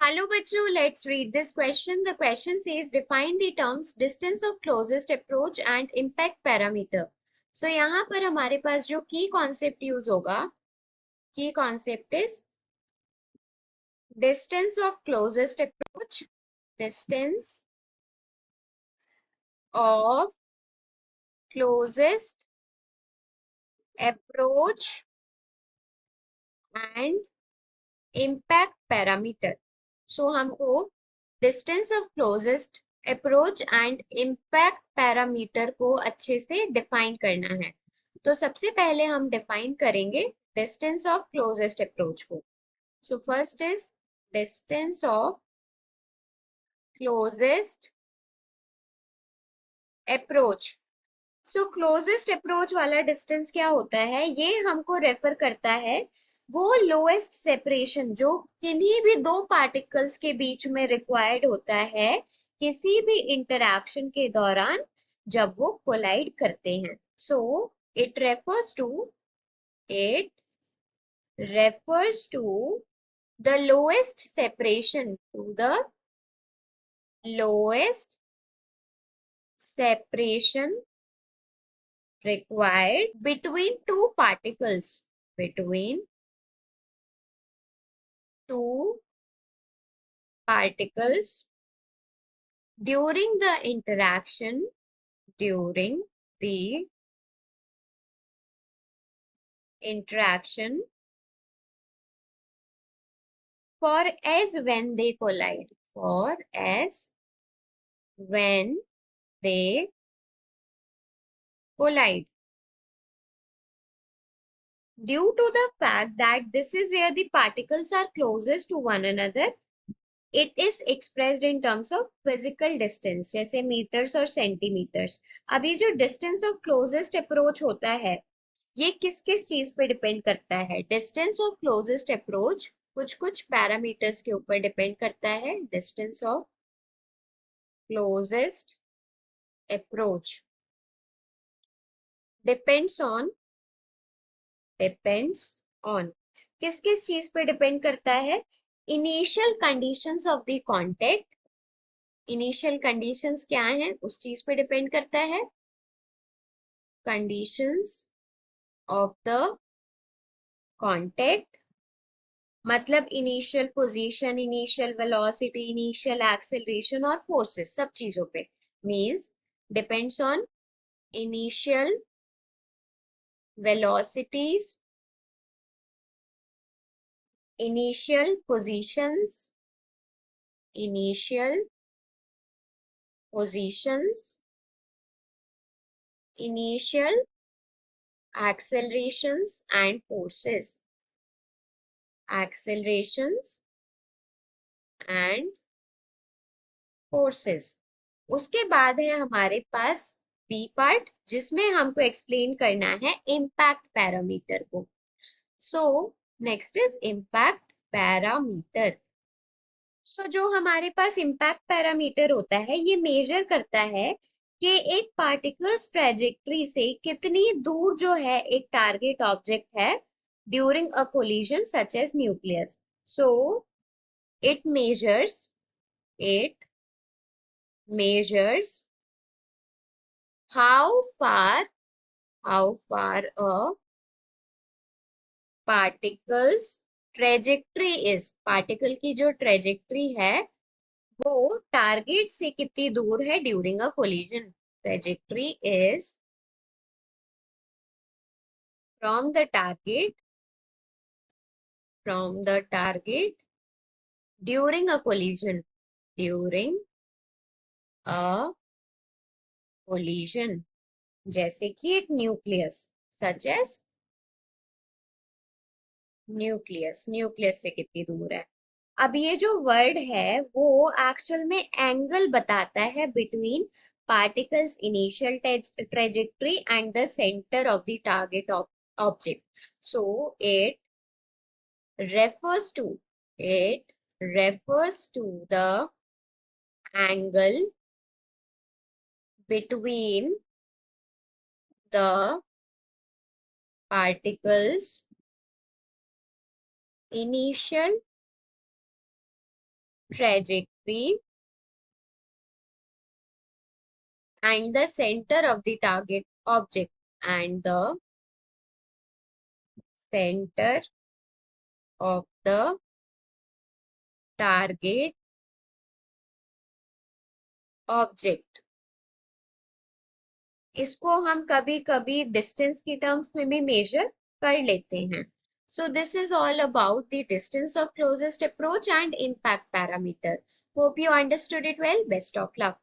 Hello बच्चों, let's read this question. The question says define the terms distance of closest approach and impact parameter. So यहाँ पर हमारे पास जो की concept use होगा, की concept is distance of closest approach, distance of closest approach and impact parameter. So हमको distance of closest approach and impact parameter को अच्छे से डिफाइन करना है। तो सबसे पहले हम डिफाइन करेंगे डिस्टेंस ऑफ क्लोजेस्ट अप्रोच को। So first is distance of closest approach. So closest approach वाला डिस्टेंस क्या होता है, ये हमको रेफर करता है वो लोएस्ट सेपरेशन जो किन्हीं भी दो पार्टिकल्स के बीच में रिक्वायर्ड होता है किसी भी इंटरैक्शन के दौरान जब वो कोलाइड करते हैं। So it refers to it refers to the lowest separation, to the lowest separation required between two particles, between two particles during the interaction, during the interaction for as when they collide, for as when they collide. Due to the fact that this is where the particles are closest to one another, it is expressed in terms of physical distance, जैसे metres और centimetres. अब ये जो distance of closest approach होता है ये किस किस चीज पे डिपेंड करता है? डिस्टेंस ऑफ क्लोजेस्ट अप्रोच कुछ कुछ पैरामीटर्स के ऊपर डिपेंड करता है। Distance of closest approach depends on किस किस चीज पे डिपेंड करता है? Initial conditions of the contact, initial conditions क्या हैं उस चीज पे डिपेंड करता है। कंडीशंस ऑफ द कांटेक्ट मतलब initial position, initial velocity, initial acceleration और फोर्सेस, सब चीजों पे means depends on initial velocities, initial positions, initial positions, initial accelerations and forces, accelerations and forces। उसके बाद है हमारे पास बी पार्ट जिसमें हमको एक्सप्लेन करना है इम्पैक्ट पैरामीटर को। So next is impact parameter. So जो हमारे पास इम्पैक्ट पैरामीटर होता है ये मेजर करता है कि एक पार्टिकल्स ट्रेजेक्ट्री से कितनी दूर जो है एक टारगेट ऑब्जेक्ट है during a collision such as nucleus. So it measures it measures how far a particle's trajectory is, particle की जो ट्रेजेक्ट्री है वो टारगेट से कितनी दूर है during a collision. Trajectory is from the target during a collision, during a collision जैसे कि एक न्यूक्लियस, सच एज न्यूक्लियस से कितनी दूर है। अब ये जो वर्ड है वो एक्चुअल में एंगल बताता है between particles initial trajectory and the centre of the target object. So it refers to it refers to the angle between the particles' initial trajectory and the center of the target object, and the center of the target object. इसको हम कभी कभी distance की terms में भी major कर लेते हैं। So this is all about the distance of closest approach and impact parameter. Hope you understood it well. Best of luck.